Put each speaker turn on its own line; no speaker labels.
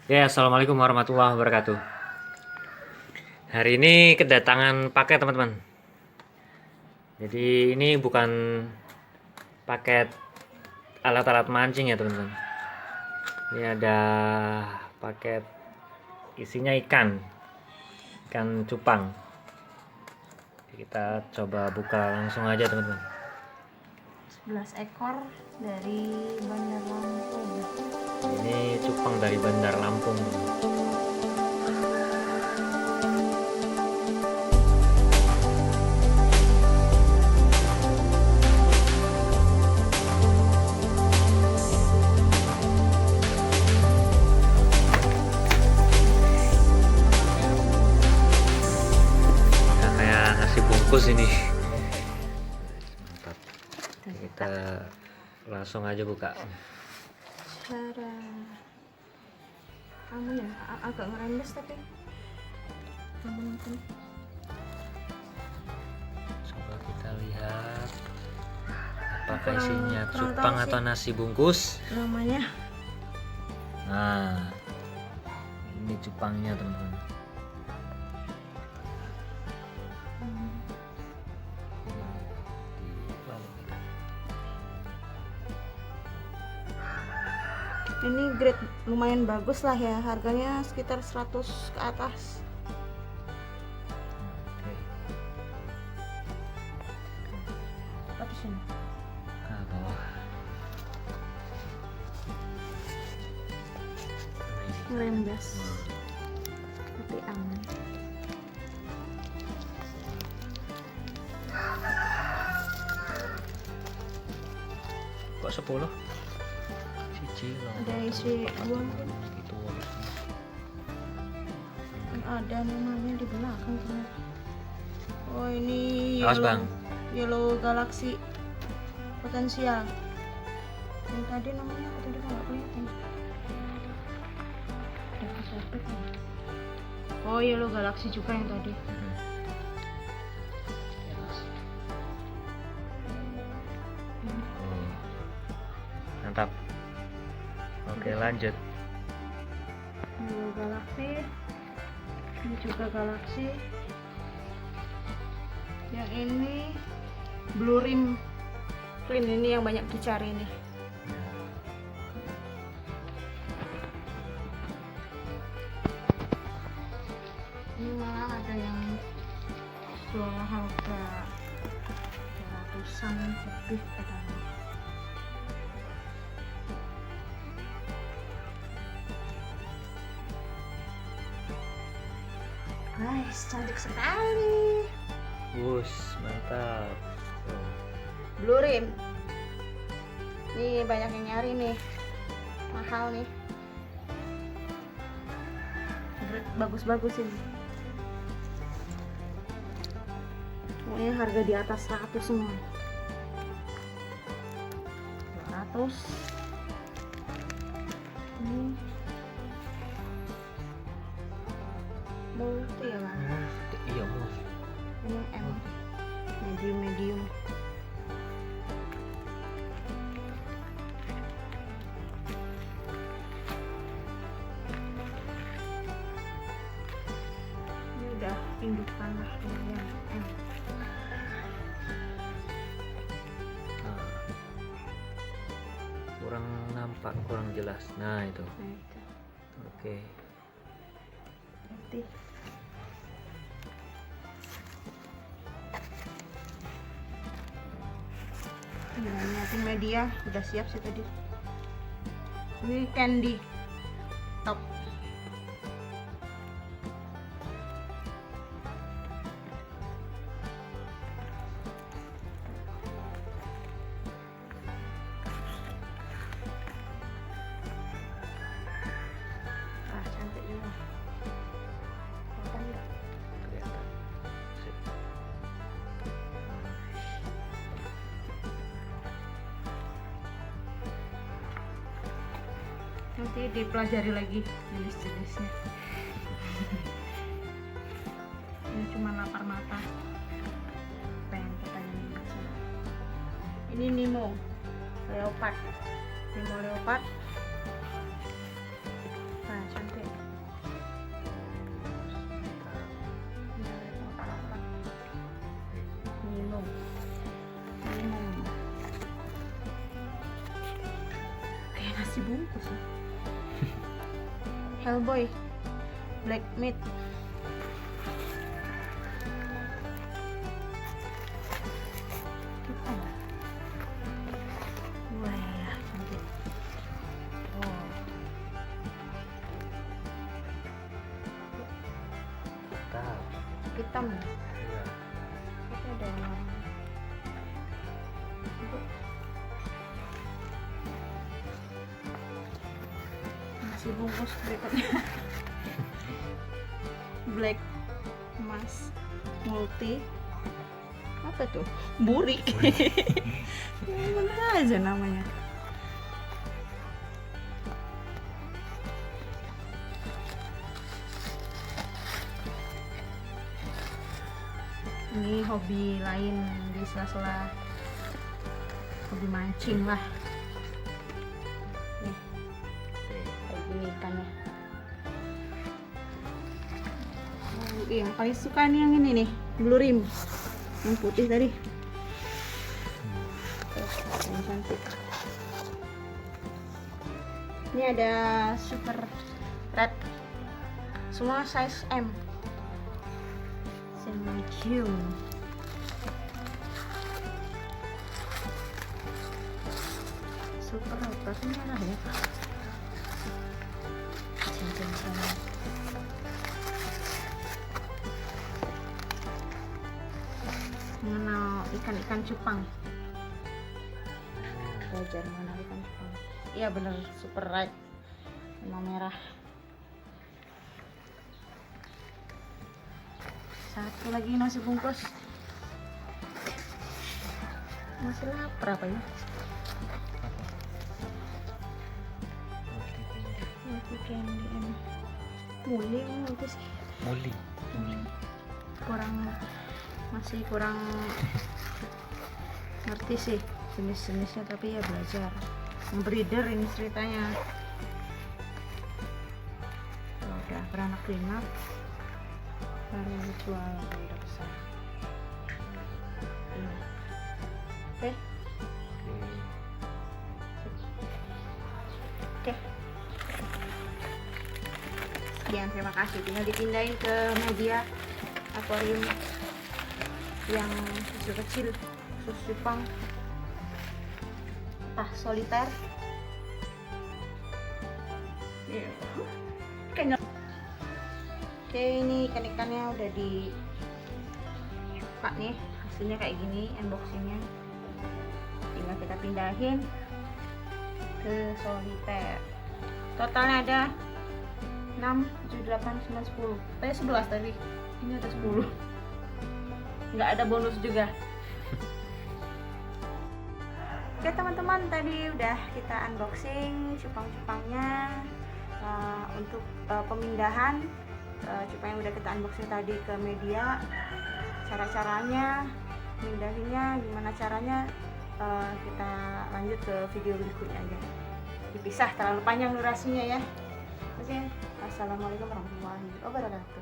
Ya, assalamualaikum warahmatullahi wabarakatuh. Hari ini kedatangan paket teman-teman. Jadi ini bukan paket alat-alat mancing ya teman-teman. Ini ada paket isinya ikan, ikan cupang. Kita coba buka langsung aja teman-teman.
11 ekor dari Bandar Lampung.
Ini cupang dari Bandar Lampung. Nah, kayak nasi bungkus ini. Mantap. Kita langsung aja buka.
Cara kamu ya agak ngerembes tapi mungkin
Coba kita lihat apakah
Kurang-
isinya
kurang
cupang
tahu sih.
atau nasi bungkus.
namanya.
Nah, ini cupangnya teman-teman.
Ini grade lumayan bagus lah ya, harganya sekitar 100 ke atas.
Oke.
Apa sini?
Nah, bawah.
Ngerembes tapi aman.
Kok 10? Siji loh.
Ada isi uang kan?
Gitu.
Ada namanya di belakang ternyata. Oh ini
Awas, Bang.
Yellow Galaxy potensial. Yang tadi namanya apa tadi nggak kelihatan. Ada kesobek ya? Oh Yellow Galaxy juga yang tadi.
Oh. Mantap. Oke, lanjut.
Yellow Galaxy. Ini juga Galaxy. Yang ini Blue Rim Clean, ini yang banyak dicari nih. Ini malah ada yang jual harga ratusan lebih katanya. Guys, cantik sekali.
Wus, mantap. Tuh.
Blue Rim. Nih banyak yang nyari nih. Mahal nih. Bagus-bagus ini. Pokoknya harga di atas 100 semua. 200. Ini multi ya Bang.
Iya, Mus.
Ini M medium. Ini udah indukan lah lumayan M.
Nah. Kurang nampak, kurang jelas. Nah, itu.
Nah itu
Oke.
berarti nyiapin media udah siap sih tadi. Ini candy top. Cantik juga. Kelihatan nggak?
Kelihatan. Sip.
Nanti dipelajari lagi jenis-jenisnya. Ini cuma lapar mata, pengen kepengen aja. Ini Nemo leopard. Nemo leopard. Nah cantik. nasi bungkus ya. Hellboy black meat. Wah ya, cantik. Oh. Hitam.
Iya.
Tapi ada yang warna. Nasi bungkus berikutnya. Black emas multi apa tuh, burik. Bener aja namanya. Ini hobi lain di sela-sela hobi mancing lah. Nih kayak gini ikannya. Yang paling suka nih yang ini nih, blue rim, yang putih tadi. Yang cantik. Ini ada super red, semua size M. Cium. Super red, tapi merah ya. Cincin sana. Mengenal ikan-ikan cupang. Belajar mengenal ikan cupang. Iya bener, super red, warna merah. Satu lagi nasi bungkus. Masih lapar apa ya? Multi candy ini. Muli itu sih.
Muli.
Masih kurang ngerti sih jenis-jenisnya, tapi ya belajar. Breeder ini ceritanya. Kalau udah beranak pinak baru jual kalau udah besar. Oke. Sekian, terima kasih. Tinggal dipindahin ke media akuarium yang kecil-kecil, khusus cupang, soliter. Oke, ini ikan-ikannya udah dibuka nih, hasilnya kayak gini unboxingnya. Tinggal kita pindahin ke soliter. Totalnya ada 6, 7, 8, 9, 10. Tadi 11 tadi. Ini ada 10. Nggak ada bonus juga. Oke teman-teman, tadi udah kita unboxing cupang-cupangnya. Untuk pemindahan cupang yang udah kita unboxing tadi ke media, cara-caranya mindahinnya gimana caranya, kita lanjut ke video berikutnya aja. Dipisah, terlalu panjang durasinya ya. Oke, assalamualaikum warahmatullahi wabarakatuh.